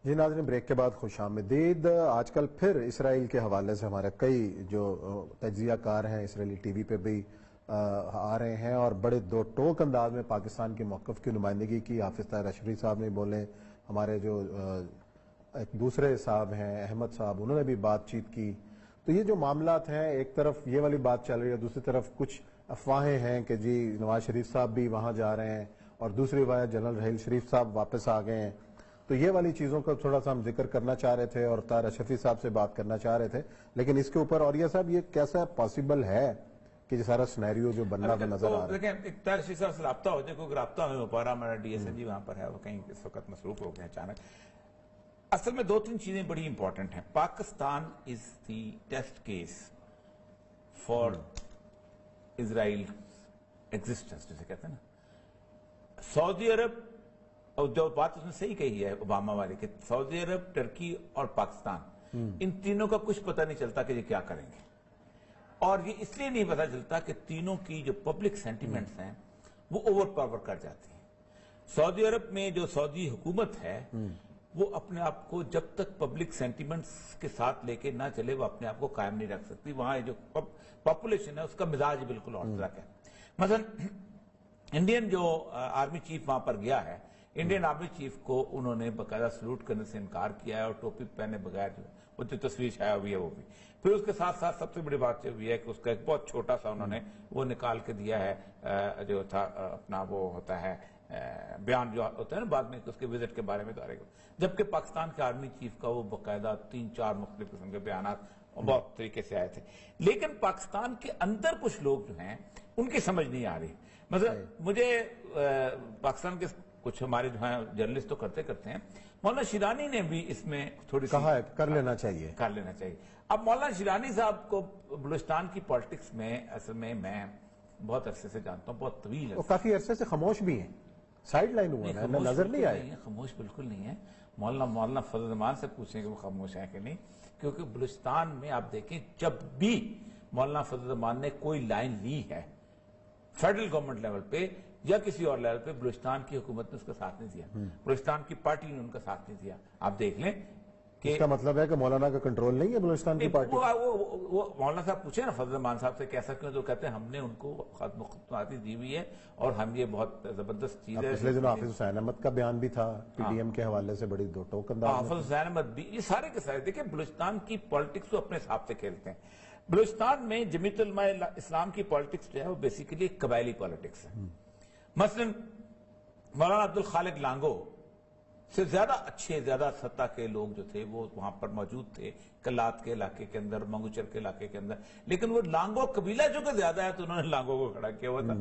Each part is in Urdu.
جی ناظرین، بریک کے بعد خوش آمدید۔ آج کل پھر اسرائیل کے حوالے سے ہمارے کئی جو تجزیہ کار ہیں اسرائیلی ٹی وی پہ بھی آ رہے ہیں اور بڑے دو ٹوک انداز میں پاکستان کے موقف کی نمائندگی کی۔ حافظ طاہر اشرفی صاحب نے بولے، ہمارے جو ایک دوسرے صاحب ہیں احمد صاحب، انہوں نے بھی بات چیت کی۔ تو یہ جو معاملات ہیں، ایک طرف یہ والی بات چل رہی ہے، دوسری طرف کچھ افواہیں ہیں کہ جی نواز شریف صاحب بھی وہاں جا رہے ہیں، اور دوسری بات جنرل رحیل شریف صاحب واپس آ گئے ہیں۔ تو یہ والی چیزوں کا تھوڑا سا ہم ذکر کرنا چاہ رہے تھے اور طاہر اشرفی صاحب سے بات کرنا چاہ رہے تھے، لیکن اس کے اوپر اوریہ صاحب یہ کیسا پاسبل ہے کہ یہ سارا سینیریو جو بننا بھی نظر آ رہا ہے؟ دیکھیں، طاہر اشرفی صاحب سے رابطہ ہو جائے، کوئی رابطہ ہمیں ہو پا رہا، ہمارا ڈی ایس این جی وہاں پر ہے، وہ کہیں اس وقت مصروف ہو گئے اچانک۔ اصل میں دو تین چیزیں بڑی امپورٹنٹ ہیں۔ Pakistan is the test case for Israel existence, جسے کہتے ہیں نا۔ سعودی عرب، اور جو بات اس نے صحیح کہی ہے اوباما والے، کہ سعودی عرب، ٹرکی اور پاکستان، ان تینوں کا کچھ پتہ نہیں چلتا کہ یہ کیا کریں گے، اور یہ اس لیے نہیں پتہ چلتا کہ تینوں کی جو پبلک سینٹیمنٹس ہیں وہ اوور پاور کر جاتی ہیں۔ سعودی عرب میں جو سعودی حکومت ہے وہ اپنے آپ کو جب تک پبلک سینٹیمنٹس کے ساتھ لے کے نہ چلے وہ اپنے آپ کو قائم نہیں رکھ سکتی۔ وہاں جو پاپولیشن ہے اس کا مزاج بالکل اور طرح کا ہے۔ مثلا انڈین جو آرمی چیف وہاں پر گیا ہے، انڈین آرمی چیف کو انہوں نے باقاعدہ سلوٹ کرنے سے انکار کیا ہے، اور ٹوپی پہنے بغیر وہ جو تصویر شائع ہوئی ہے وہ بھی۔ پھر اس کے ساتھ ساتھ سب سے بڑی بات یہ ہوئی ہے کہ اس کا ایک بہت چھوٹا سا انہوں نے وہ نکال کے دیا ہے، جو تھا اپنا وہ ہوتا ہے بیان جو ہوتا ہے نا بعد میں اس کے وزٹ کے بارے میں دارے گا، جبکہ پاکستان کے آرمی چیف کا وہ باقاعدہ 3-4 مختلف قسم کے بیانات بہت طریقے سے آئے تھے۔ لیکن پاکستان کے اندر کچھ لوگ جو ہیں ان کی سمجھ نہیں آ رہی۔ مثلا مجھے پاکستان کے کچھ ہمارے جو ہیں جرنلسٹ تو کرتے ہیں، مولانا شیرانی نے بھی اس میں تھوڑی سی کہا ہے کر لینا چاہیے۔ اب مولانا شیرانی صاحب کو بلوچستان کی پالیٹکس میں اصل میں بہت عرصے سے جانتا ہوں، بہت طویل ہے، وہ کافی عرصے سے خاموش بھی ہیں، سائیڈ لائن ہوا ہے، نظر نہیں آئے۔ خاموش بالکل نہیں ہے۔ مولانا فضل الرحمان سے پوچھیں کہ وہ خاموش ہیں کہ نہیں، کیونکہ بلوچستان میں آپ دیکھیں جب بھی مولانا فضل الرحمان نے کوئی لائن لی ہے فیڈرل گورنمنٹ لیول پہ یا کسی اور لیول پہ، بلوچستان کی حکومت نے اس کا ساتھ نہیں دیا، بلوچستان کی پارٹی نے ان کا ساتھ نہیں دیا۔ آپ دیکھ لیں کہ اس کا مطلب ہے کہ مولانا کا کنٹرول نہیں ہے بلوچستان کی پارٹی۔ وہ مولانا صاحب پوچھیں نا فضل الرحمان صاحب سے کیسا کیوں، تو کہتے ہیں ہم نے ان کو خدمات دی ہوئی ہے اور ہم یہ بہت زبردست چیز ہے۔ پچھلے دنوں حافظ حسین احمد کا بیان بھی تھا پی ڈی ایم کے حوالے سے، بڑی دو ٹوک انداز میں۔ حافظ حسین احمد بھی، یہ سارے کے سارے دیکھیں بلوچستان کی پالیٹکس کو اپنے حساب سے کھیلتے ہیں۔ بلوچستان میں جمیعت علماء اسلام کی پالیٹکس جو ہے وہ بیسیکلی ایک قبائلی پالیٹکس ہے۔ مثلا مولانا عبدالخالق لانگو سے زیادہ اچھے، زیادہ سطح کے لوگ جو تھے وہ وہاں پر موجود تھے، کلات کے علاقے کے اندر، منگوچر کے علاقے کے اندر، لیکن وہ لانگو قبیلہ جو کہ زیادہ ہے تو انہوں نے لانگو کو کھڑا کیا ہوا تھا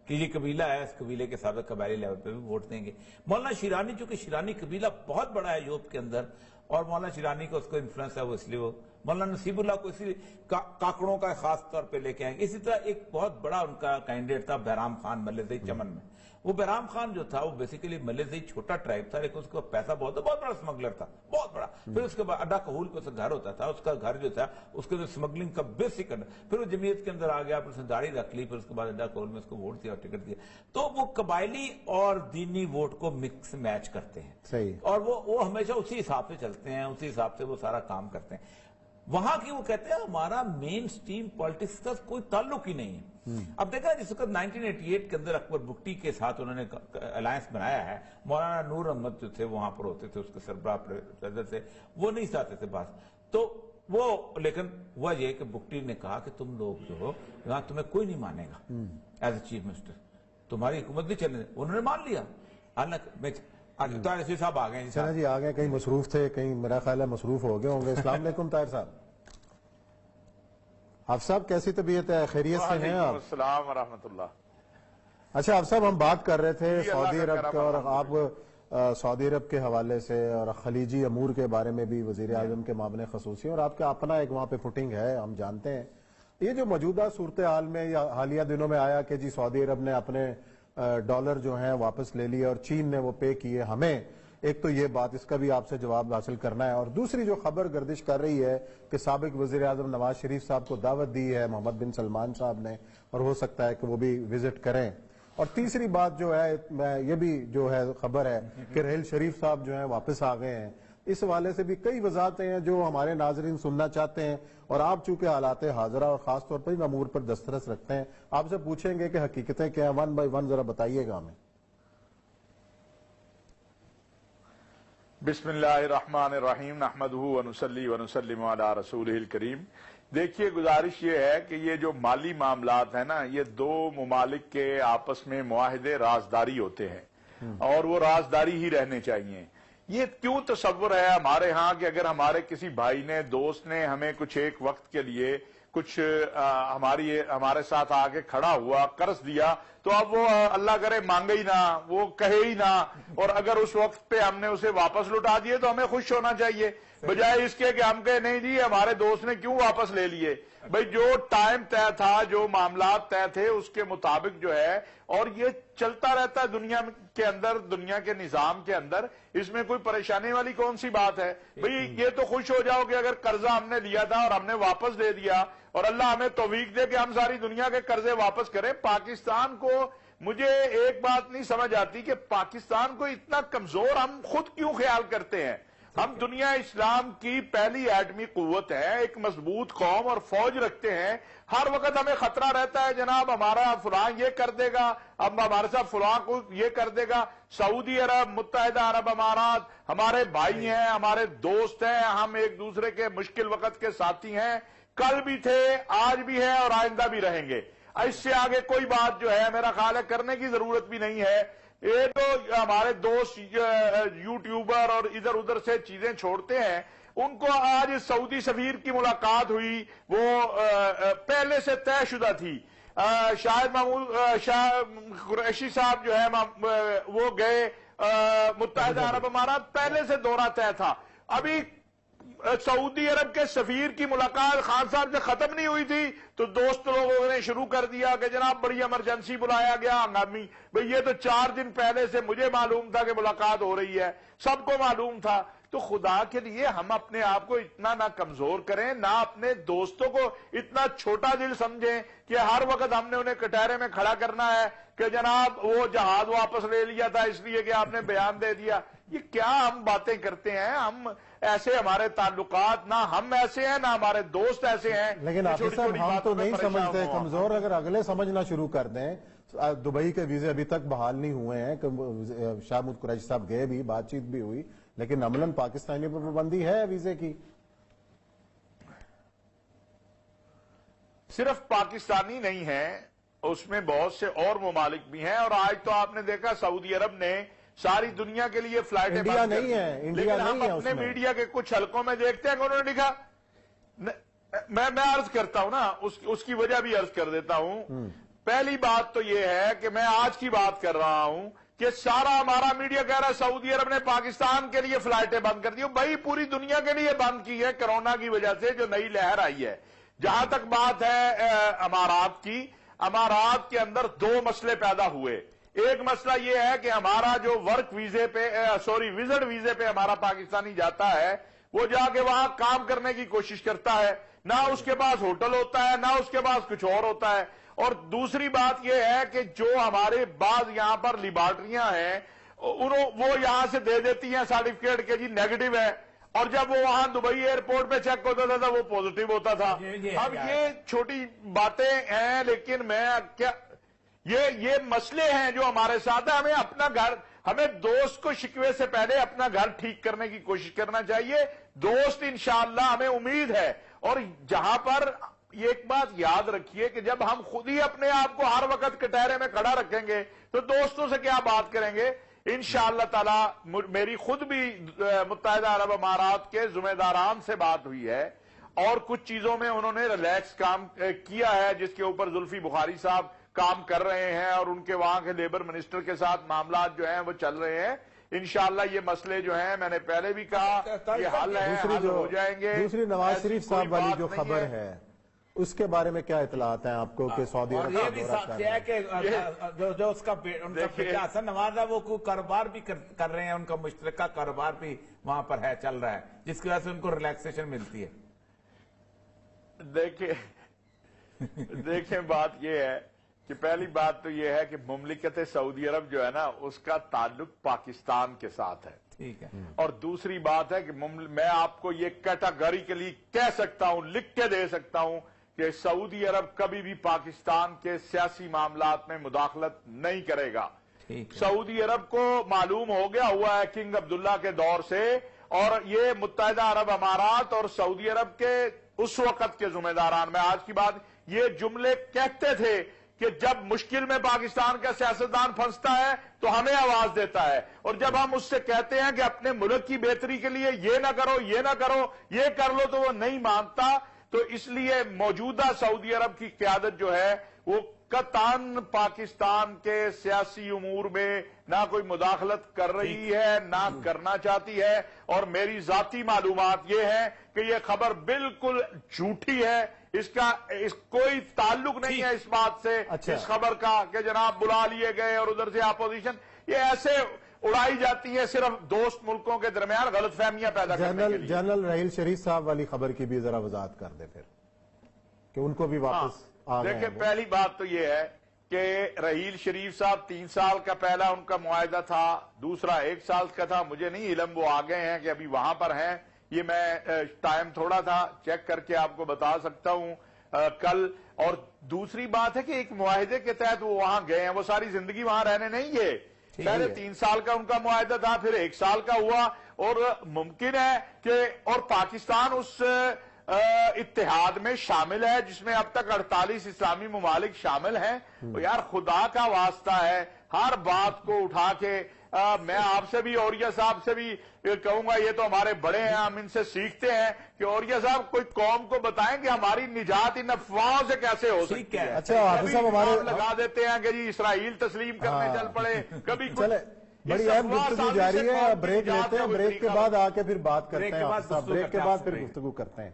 کہ یہ قبیلہ ہے، اس قبیلے کے ساتھ قبائلی لیول پہ بھی ووٹ دیں گے۔ مولانا شیرانی، چونکہ شیرانی قبیلہ بہت بڑا ہے یوب کے اندر، اور مولانا شیرانی کو اس کو انفلوئنس ہے، وہ اس لیے وہ مولانا نصیب اللہ کو اسی کاکڑوں کا خاص طور پہ لے کے آئیں گے۔ اسی طرح ایک بہت بڑا ان کا کینڈیڈیٹ تھا بہرام خان ملے چمن میں۔ وہ بہرام خان جو تھا وہ بیسیکلی ملے سے چھوٹا ٹرائب تھا، لیکن اس کا پیسہ بہت بڑا اسمگلر تھا، بہت بڑا۔ پھر اس کے بعد اڈا کہول پہ گھر ہوتا تھا، اس کا گھر جو تھا اس کے اسمگلنگ کا بیسک، پھر وہ جمعیت کے اندر آ گیا، پھر اس نے داڑھی رکھ لی، پھر اس کے بعد اڈا کہول میں اس کو ووٹ دیا اور ٹکٹ دیا۔ تو وہ قبائلی اور دینی ووٹ کو مکس میچ کرتے ہیں، صحیح، اور وہ ہمیشہ اسی حساب سے چلتے ہیں، اسی حساب سے وہ سارا کام کرتے ہیں۔ وہاں کی وہ کہتے ہیں ہمارا مین سٹریم پالیٹکس کا کوئی تعلق ہی نہیں ہے۔ اب دیکھا جس وقت 1988 کے اندر اکبر بگٹی کے ساتھ انہوں نے الائنس بنایا ہے، مولانا نور احمد جو تھے وہاں پر ہوتے تھے، اس کے سربراہ صدر سے وہ نہیں چاہتے تھے بات، تو وہ لیکن ہوا یہ کہ بگٹی نے کہا کہ تم لوگ جو ہو یہاں تمہیں کوئی نہیں مانے گا ایز اے چیف منسٹر، تمہاری حکومت نہیں چلنے۔ انہوں نے مان لیا۔ طاہر اشرفی صاحب آ گئے جی، آ گئے، کہیں مصروف تھے، کہیں میرا خیال ہے مصروف ہو گئے ہوں گے۔ السلام علیکم طاہر صاحب۔ آپ صاحب کیسی طبیعت ہے، خیریت سے ہیں آپ؟ السلام ورحمۃ اللہ۔ اچھا آپ صاحب، ہم بات کر رہے تھے سعودی عرب کے، اور آپ سعودی عرب کے حوالے سے اور خلیجی امور کے بارے میں بھی وزیر اعظم کے معاملے خصوصی، اور آپ کا اپنا ایک وہاں پہ فوٹنگ ہے، ہم جانتے ہیں۔ یہ جو موجودہ صورتحال میں یا حالیہ دنوں میں آیا کہ جی سعودی عرب نے اپنے ڈالر جو ہیں واپس لے لیے اور چین نے وہ پے کیے ہمیں، ایک تو یہ بات، اس کا بھی آپ سے جواب حاصل کرنا ہے، اور دوسری جو خبر گردش کر رہی ہے کہ سابق وزیر اعظم نواز شریف صاحب کو دعوت دی ہے محمد بن سلمان صاحب نے، اور ہو سکتا ہے کہ وہ بھی وزٹ کریں، اور تیسری بات جو ہے یہ بھی جو ہے خبر ہے کہ رحیل شریف صاحب جو ہیں واپس آ گئے ہیں۔ اس حوالے سے بھی کئی وضاحتیں ہیں جو ہمارے ناظرین سننا چاہتے ہیں، اور آپ چونکہ حالات حاضرہ اور خاص طور پر ان امور پر دسترس رکھتے ہیں، آپ سے پوچھیں گے کہ حقیقتیں کیا ہیں، 1 بائی 1 ذرا بتائیے گا ہمیں۔ بسم اللہ الرحمن الرحیم، نحمدہ ونصلی ونسلم علی رسولہ الکریم۔ دیکھیے، گزارش یہ ہے کہ یہ جو مالی معاملات ہیں نا، یہ دو ممالک کے آپس میں معاہدے رازداری ہوتے ہیں، اور وہ رازداری ہی رہنے چاہیے۔ یہ کیوں تصور ہے ہمارے ہاں کہ اگر ہمارے کسی بھائی نے، دوست نے ہمیں کچھ ایک وقت کے لیے کچھ ہمارے ساتھ آ کے کھڑا ہوا، قرض دیا، تو اب وہ اللہ کرے مانگے ہی نہ، وہ کہے ہی نہ، اور اگر اس وقت پہ ہم نے اسے واپس لوٹا دیے تو ہمیں خوش ہونا چاہیے، بجائے اس کے کہ ہم کہے نہیں جی ہمارے دوست نے کیوں واپس لے لیے۔ بھئی جو ٹائم طے تھا، جو معاملات طے تھے، اس کے مطابق جو ہے، اور یہ چلتا رہتا ہے دنیا کے اندر، دنیا کے نظام کے اندر، اس میں کوئی پریشانی والی کون سی بات ہے؟ بھئی یہ تو خوش ہو جاؤ کہ اگر قرضہ ہم نے لیا تھا اور ہم نے واپس دے دیا، اور اللہ ہمیں توفیق دے کہ ہم ساری دنیا کے قرضے واپس کریں۔ پاکستان کو، مجھے ایک بات نہیں سمجھ آتی کہ پاکستان کو اتنا کمزور ہم خود کیوں خیال کرتے ہیں؟ ہم دنیا اسلام کی پہلی ایٹمی قوت ہے، ایک مضبوط قوم اور فوج رکھتے ہیں، ہر وقت ہمیں خطرہ رہتا ہے جناب ہمارا فلاں یہ کر دے گا، اب ہمارے ساتھ فلاں کو یہ کر دے گا۔ سعودی عرب، متحدہ عرب امارات ہمارے بھائی ہیں، ہمارے دوست ہیں، ہم ایک دوسرے کے مشکل وقت کے ساتھی ہیں، کل بھی تھے، آج بھی ہے اور آئندہ بھی رہیں گے۔ اس سے آگے کوئی بات جو ہے میرا خیال ہے کرنے کی ضرورت بھی نہیں ہے۔ یہ تو ہمارے دوست یوٹیوبر اور ادھر ادھر سے چیزیں چھوڑتے ہیں، ان کو آج سعودی سفیر کی ملاقات ہوئی، وہ پہلے سے طے شدہ تھی۔ شاہد محمود قریشی صاحب جو ہے وہ گئے متحدہ عرب امارات، پہلے سے دورہ طے تھا۔ ابھی سعودی عرب کے سفیر کی ملاقات خان صاحب سے ختم نہیں ہوئی تھی تو دوست لوگوں نے شروع کر دیا کہ جناب بڑی ایمرجنسی بلایا گیا، ہنگامی۔ بھئی یہ تو 4 دن پہلے سے مجھے معلوم تھا کہ ملاقات ہو رہی ہے، سب کو معلوم تھا۔ تو خدا کے لیے ہم اپنے آپ کو اتنا نہ کمزور کریں، نہ اپنے دوستوں کو اتنا چھوٹا دل سمجھیں کہ ہر وقت ہم نے انہیں کٹہرے میں کھڑا کرنا ہے کہ جناب وہ جہاز واپس لے لیا تھا اس لیے کہ آپ نے بیان دے دیا۔ یہ کیا ہم باتیں کرتے ہیں؟ ہم ایسے، ہمارے تعلقات، نہ ہم ایسے ہیں نہ ہمارے دوست ایسے ہیں۔ لیکن حافظ صاحب ہم تو نہیں سمجھتے کمزور، اگر اگلے سمجھنا شروع کر دیں۔ دبئی کے ویزے ابھی تک بحال نہیں ہوئے ہیں، شاہ محمود قریشی صاحب گئے بھی، بات چیت بھی ہوئی، لیکن عملاً پاکستانیوں پر پابندی ہے ویزے کی۔ صرف پاکستانی نہیں ہیں، اس میں بہت سے اور ممالک بھی ہیں، اور آج تو آپ نے دیکھا سعودی عرب نے ساری دنیا کے لیے فلائٹیں بند کر دی۔ نہیں ہے، انڈیا لیکن ہم نہیں ہے اپنے اس میں۔ میڈیا کے کچھ حلقوں میں دیکھتے ہیں کہ انہوں نے لکھا، میں عرض کرتا ہوں نا، اس کی وجہ بھی عرض کر دیتا ہوں۔ پہلی بات تو یہ ہے کہ میں آج کی بات کر رہا ہوں کہ سارا ہمارا میڈیا کہہ رہا ہے سعودی عرب نے پاکستان کے لیے فلائٹیں بند کر دی۔ بھائی پوری دنیا کے لیے بند کی ہے کرونا کی وجہ سے، جو نئی لہر آئی ہے۔ جہاں تک بات ہے امارات کی، امارات کے اندر 2 مسئلے پیدا ہوئے۔ ایک مسئلہ یہ ہے کہ ہمارا جو ورک ویزے پہ، وزٹ ویزے پہ ہمارا پاکستانی جاتا ہے، وہ جا کے وہاں کام کرنے کی کوشش کرتا ہے، نہ اس کے پاس ہوٹل ہوتا ہے، نہ اس کے پاس کچھ اور ہوتا ہے۔ اور دوسری بات یہ ہے کہ جو ہمارے بعض یہاں پر لیبارٹریاں ہیں، وہ یہاں سے دے دیتی ہیں سرٹیفکیٹ کہ جی نیگیٹو ہے، اور جب وہ وہاں دبئی ایئرپورٹ پہ چیک ہوتا تھا وہ پوزیٹو ہوتا تھا۔ اب یہ چھوٹی باتیں ہیں، لیکن میں کیا، یہ مسئلے ہیں جو ہمارے ساتھ ہیں۔ ہمیں اپنا گھر، ہمیں دوست کو شکوے سے پہلے اپنا گھر ٹھیک کرنے کی کوشش کرنا چاہیے۔ دوست انشاءاللہ ہمیں امید ہے، اور جہاں پر یہ ایک بات یاد رکھیے کہ جب ہم خود ہی اپنے آپ کو ہر وقت کٹہرے میں کھڑا رکھیں گے تو دوستوں سے کیا بات کریں گے؟ انشاءاللہ تعالی میری خود بھی متحدہ عرب امارات کے ذمہ داران سے بات ہوئی ہے، اور کچھ چیزوں میں انہوں نے ریلیکس کام کیا ہے، جس کے اوپر زلفی بخاری صاحب کام کر رہے ہیں، اور ان کے وہاں کے لیبر منسٹر کے ساتھ معاملات جو ہیں وہ چل رہے ہیں۔ انشاءاللہ یہ مسئلے جو ہیں، میں نے پہلے بھی کہا، یہ حل ہے، حل ہو جائیں گے۔ دوسری نواز شریف صاحب والی جو خبر ہے اس کے بارے میں کیا اطلاعات ہیں آپ کو کہ سعودی عرب یہ بھی ساتھ ہے کہ جو اس کا بیٹا حسن نواز ہے وہ کوئی کاروبار بھی کر رہے ہیں، ان کا مشترکہ کاروبار بھی وہاں پر ہے، چل رہا ہے، جس کی وجہ سے ان کو ریلیکسیشن ملتی ہے۔ دیکھیں بات یہ ہے کہ پہلی بات تو یہ ہے کہ مملکت سعودی عرب جو ہے نا، اس کا تعلق پاکستان کے ساتھ ہے۔ ٹھیک ہے. اور دوسری بات ہے کہ میں آپ کو یہ کیٹاگریکلی کہہ سکتا ہوں، لکھ کے دے سکتا ہوں کہ سعودی عرب کبھی بھی پاکستان کے سیاسی معاملات میں مداخلت نہیں کرے گا. سعودی عرب کو معلوم ہو گیا ہوا ہے کنگ عبداللہ کے دور سے، اور یہ متحدہ عرب امارات اور سعودی عرب کے اس وقت کے ذمہ داران، میں آج کی بات یہ جملے کہتے تھے کہ جب مشکل میں پاکستان کا سیاستدان پھنستا ہے تو ہمیں آواز دیتا ہے، اور جب ہم اس سے کہتے ہیں کہ اپنے ملک کی بہتری کے لیے یہ نہ کرو، یہ نہ کرو، یہ کر لو، تو وہ نہیں مانتا. تو اس لیے موجودہ سعودی عرب کی قیادت جو ہے وہ قطعاً پاکستان کے سیاسی امور میں نہ کوئی مداخلت کر رہی ہے، نہ کرنا چاہتی ہے. اور میری ذاتی معلومات یہ ہے کہ یہ خبر بالکل جھوٹی ہے، اس کا کوئی تعلق نہیں ہے اس بات سے، اس خبر کا کہ جناب بلا لیے گئے اور ادھر سے اپوزیشن. یہ ایسے اڑائی جاتی ہے صرف دوست ملکوں کے درمیان غلط فہمیاں پیدا کرنے کے لیے. جنرل رحیل شریف صاحب والی خبر کی بھی ذرا وضاحت کر دیں پھر کہ ان کو بھی واپس دیکھیں. پہلی بات تو یہ ہے کہ رحیل شریف صاحب 3 سال کا پہلا ان کا معاہدہ تھا، دوسرا 1 سال کا تھا. مجھے نہیں علم وہ آگے ہیں کہ ابھی وہاں پر ہیں، یہ میں ٹائم تھوڑا تھا چیک کر کے آپ کو بتا سکتا ہوں کل. اور دوسری بات ہے کہ ایک معاہدے کے تحت وہ وہاں گئے ہیں، وہ ساری زندگی وہاں رہنے نہیں گئے. پہلے 3 سال کا ان کا معاہدہ تھا، پھر 1 سال کا ہوا. اور ممکن ہے کہ اور پاکستان اس اتحاد میں شامل ہے جس میں اب تک 48 اسلامی ممالک شامل ہیں. یار خدا کا واسطہ ہے، ہر بات کو اٹھا کے میں آپ سے بھی اوریہ صاحب سے بھی کہوں گا، یہ تو ہمارے بڑے ہیں، ہم ان سے سیکھتے ہیں کہ اوریہ صاحب کوئی قوم کو بتائیں کہ ہماری نجات ان افواہوں سے کیسے ہو سکتی ہے. اچھا حافظ صاحب ہمارے لگا دیتے ہیں کہ جی اسرائیل تسلیم کرنے چل پڑے، کبھی چلے بڑی اہم گفتگو جاری ہے. بریک لیتے ہیں، بریک کے بعد آ کے پھر بات کرتے ہیں. بریک کے بعد پھر گفتگو کرتے ہیں.